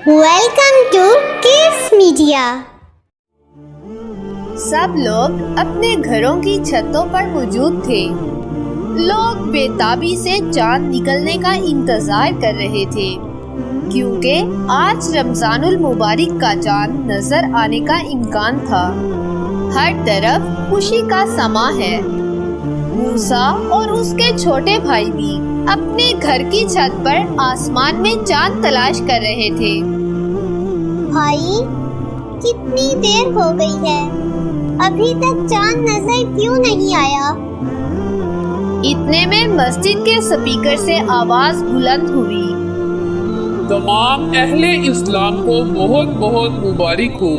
Welcome to kids media. سب لوگ اپنے گھروں کی چھتوں پر موجود تھے۔ لوگ بے تابی سے چاند نکلنے کا انتظار کر رہے تھے، کیونکہ آج رمضان المبارک کا چاند نظر آنے کا امکان تھا۔ ہر طرف خوشی کا سماں ہے۔ موسیٰ اور اس کے چھوٹے بھائی بھی اپنے گھر کی چھت پر آسمان میں چاند تلاش کر رہے تھے۔ بھائی، کتنی دیر ہو گئی ہے، ابھی تک چاند نظر کیوں نہیں آیا؟ اتنے میں مسجد کے اسپیکر سے آواز بلند ہوئی، تمام اہل اسلام کو بہت بہت مبارک ہو،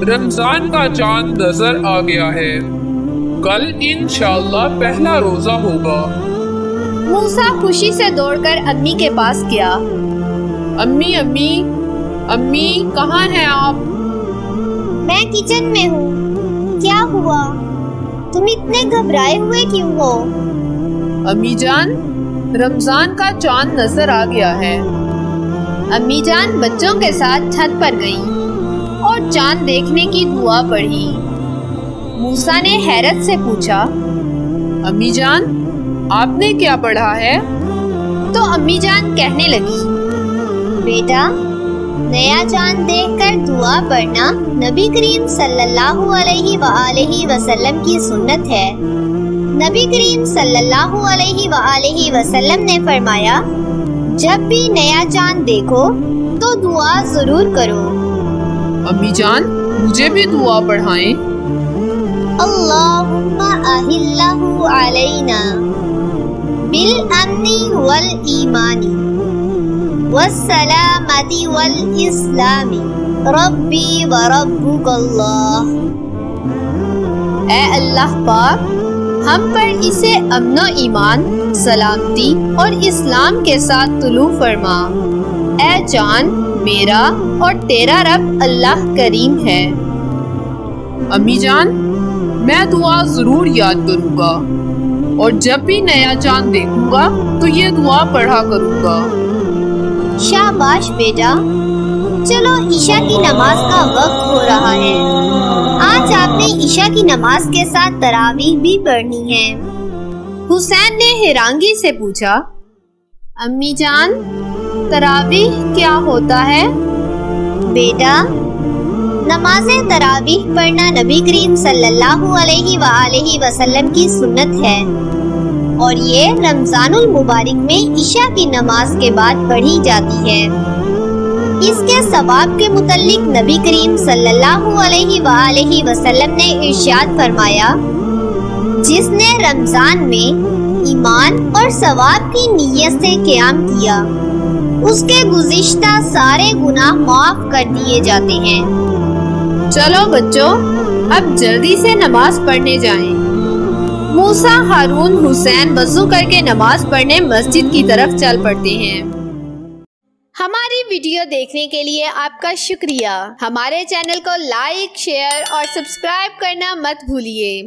رمضان کا چاند نظر آ گیا ہے، کل انشاءاللہ پہلا روزہ ہوگا۔ موسیٰ خوشی سے دوڑ کر امی کے پاس گیا۔ امی کہاں ہیں آپ؟ میں کچن میں ہوں۔ کیا ہوا؟ تم اتنے گھبرائے ہوئے کیوں ہو؟ امی جان، رمضان کا چاند نظر آ گیا ہے۔ امی جان بچوں کے ساتھ چھت پر گئیں اور چاند دیکھنے کی دعا پڑھی۔ موسیٰ نے حیرت سے پوچھا، امی جان، آپ نے کیا پڑھا ہے؟ تو امی جان کہنے لگی، بیٹا، نیا چاند دیکھ کر دعا پڑھنا نبی کریم صلی اللہ علیہ وآلہ وسلم کی سنت ہے۔ نبی کریم صلی اللہ علیہ وآلہ وسلم نے فرمایا، جب بھی نیا چاند دیکھو تو دعا ضرور کرو۔ امی جان، مجھے بھی دعا پڑھائیں۔ اللہم اہلہ علینا بالامن والایمان والسلامت والاسلام ربی وربک اللہ۔ اے اللہ پاک، ہم پر اسے امن و ایمان، سلامتی اور اسلام کے ساتھ طلوع فرما۔ اے چاند، میرا اور تیرا رب اللہ کریم ہے۔ امی جان، میں دعا ضرور یاد کروں گا، اور جب بھی نیا چاند دیکھوں گا تو یہ دعا پڑھا کروں گا۔ شاباش بیٹا، چلو عشاء کی نماز کا وقت ہو رہا ہے۔ آج آپ نے عشاء کی نماز کے ساتھ تراویح بھی پڑھنی ہے۔ حسین نے حیرانگی سے پوچھا، امی جان، تراویح کیا ہوتا ہے؟ بیٹا، نماز تراویح پڑھنا نبی کریم صلی اللہ علیہ وآلہ وسلم کی سنت ہے، اور یہ رمضان المبارک میں عشاء کی نماز کے بعد پڑھی جاتی ہے۔ اس کے ثواب کے متعلق نبی کریم صلی اللہ علیہ وآلہ وسلم نے ارشاد فرمایا، جس نے رمضان میں ایمان اور ثواب کی نیت سے قیام کیا، اس کے گزشتہ سارے گناہ معاف کر دیے جاتے ہیں۔ چلو بچوں، اب جلدی سے نماز پڑھنے جائیں۔ موسیٰ، ہارون، حسین وضو کر کے نماز پڑھنے مسجد کی طرف چل پڑتے ہیں۔ ہماری ویڈیو دیکھنے کے لیے آپ کا شکریہ۔ ہمارے چینل کو لائک، شیئر اور سبسکرائب کرنا مت بھولیے۔